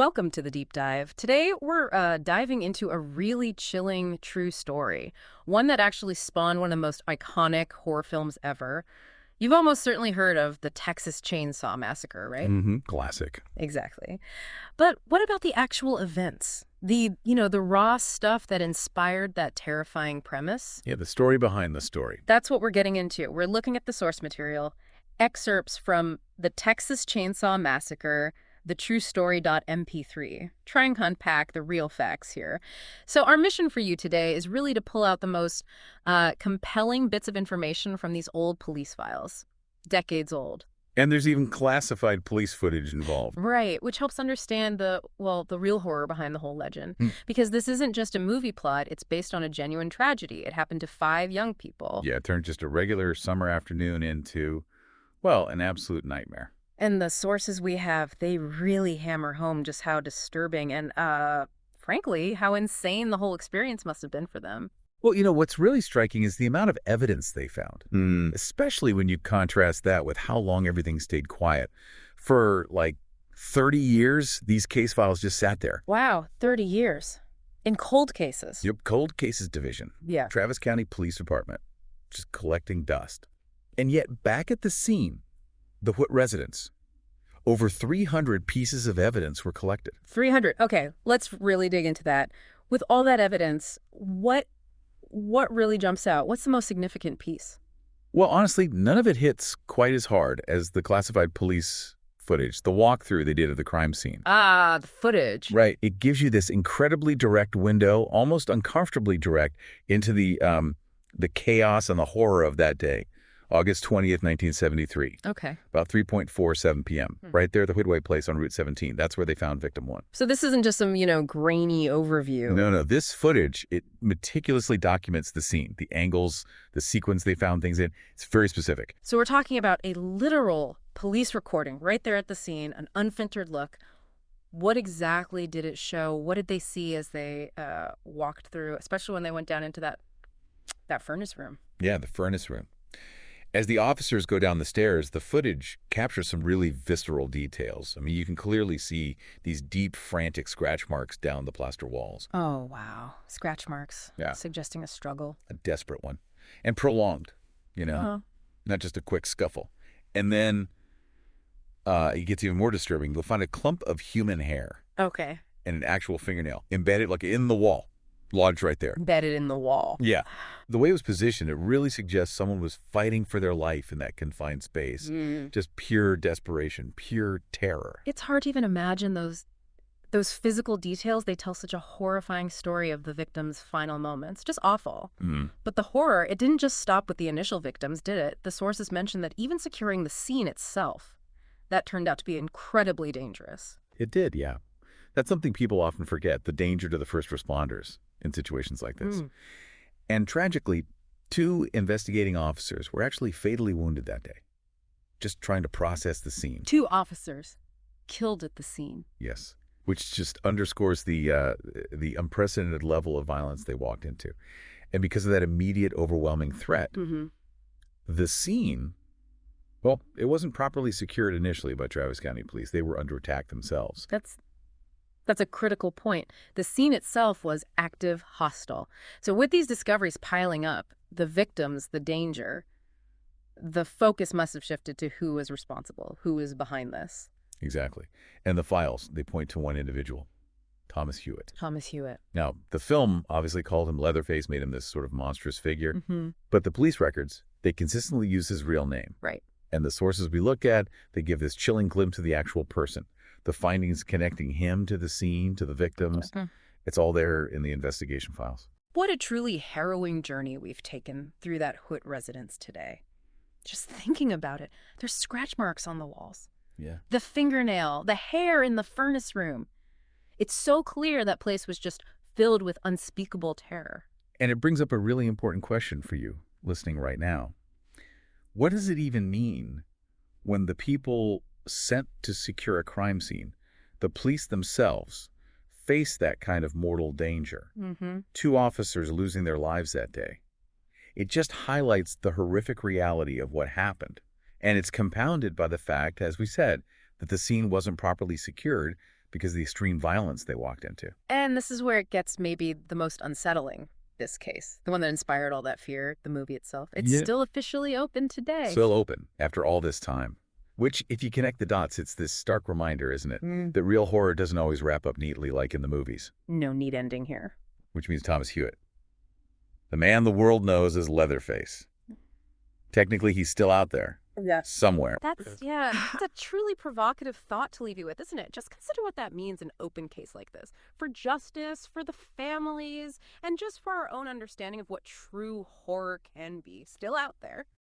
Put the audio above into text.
Welcome to the deep dive. Today, we're diving into a really chilling true story, one that actually spawned one of the most iconic horror films ever. You've almost certainly heard of the Texas Chainsaw Massacre, right? Classic. Exactly. But what about the actual events? The raw stuff that inspired that terrifying premise? Yeah, the story behind the story. That's what we're getting into. We're looking at the source material, excerpts from the Texas Chainsaw Massacre, the true story.mp3. Try and unpack the real facts here. So our mission for you today is really to pull out the most compelling bits of information from these old police files, decades old. And there's even classified police footage involved. Right, which helps understand the real horror behind the whole legend. Because this isn't just a movie plot, it's based on a genuine tragedy. It happened to 5 young people. Yeah, it turned just a regular summer afternoon into, well, an absolute nightmare. And the sources we have, they really hammer home just how disturbing and, frankly, how insane the whole experience must have been for them. Well, what's really striking is the amount of evidence they found, especially when you contrast that with how long everything stayed quiet. For, 30 years, these case files just sat there. Wow, 30 years. In cold cases. Yep, Cold Cases Division. Yeah. Travis County Police Department, just collecting dust. And yet, back at the scene, the Hood residence, over 300 pieces of evidence were collected. 300. Okay, let's really dig into that. With all that evidence, what really jumps out? What's the most significant piece? Well, honestly, none of it hits quite as hard as the classified police footage, the walkthrough they did of the crime scene. Ah, the footage. Right. It gives you this incredibly direct window, almost uncomfortably direct, into the chaos and the horror of that day. August 20th, 1973. Okay. About 3:47 p.m. Right there at the Whitway place on Route 17. That's where they found victim 1. So this isn't just some, grainy overview. No. This footage, it meticulously documents the scene, the angles, the sequence they found things in. It's very specific. So we're talking about a literal police recording right there at the scene, an unfiltered look. What exactly did it show? What did they see as they walked through, especially when they went down into that furnace room? Yeah, the furnace room. As the officers go down the stairs, the footage captures some really visceral details. I mean, you can clearly see these deep, frantic scratch marks down the plaster walls. Oh, wow. Scratch marks. Yeah. Suggesting a struggle. A desperate one. And prolonged, not just a quick scuffle. And then it gets even more disturbing. They'll find a clump of human hair. Okay. And an actual fingernail embedded in the wall. Lodged right there. Embedded in the wall. Yeah. The way it was positioned, it really suggests someone was fighting for their life in that confined space. Just pure desperation, pure terror. It's hard to even imagine those physical details. They tell such a horrifying story of the victim's final moments. Just awful. But the horror, it didn't just stop with the initial victims, did it? The sources mentioned that even securing the scene itself, that turned out to be incredibly dangerous. It did, yeah. That's something people often forget, the danger to the first responders in situations like this. And tragically, 2 investigating officers were actually fatally wounded that day, just trying to process the scene. 2 officers killed at the scene. Yes, which just underscores the unprecedented level of violence they walked into. And because of that immediate, overwhelming threat, the scene, well, it wasn't properly secured initially by Travis County Police. They were under attack themselves. That's a critical point. The scene itself was active, hostile. So with these discoveries piling up, the victims, the danger, the focus must have shifted to who is responsible, who is behind this. Exactly. And the files, they point to one individual, Thomas Hewitt. Thomas Hewitt. Now, the film obviously called him Leatherface, made him this sort of monstrous figure. But the police records, they consistently use his real name. Right. And the sources we look at, they give this chilling glimpse of the actual person. The findings connecting him to the scene, to the victims, it's all there in the investigation files. What a truly harrowing journey we've taken through that Hood residence today. Just thinking about it, there's scratch marks on the walls. Yeah. The fingernail, the hair in the furnace room. It's so clear that place was just filled with unspeakable terror. And it brings up a really important question for you listening right now. What does it even mean when the people sent to secure a crime scene, the police themselves, face that kind of mortal danger? 2 officers losing their lives that day. It just highlights the horrific reality of what happened. And it's compounded by the fact, as we said, that the scene wasn't properly secured because of the extreme violence they walked into. And this is where it gets maybe the most unsettling, this case. The one that inspired all that fear, the movie itself. It's Yeah. still officially open today. Still open after all this time. Which, if you connect the dots, it's this stark reminder, isn't it? That real horror doesn't always wrap up neatly like in the movies. No neat ending here. Which means Thomas Hewitt. The man the world knows as Leatherface. Technically, he's still out there. Yeah. Somewhere. That's a truly provocative thought to leave you with, isn't it? Just consider what that means in an open case like this. For justice, for the families, and just for our own understanding of what true horror can be. Still out there.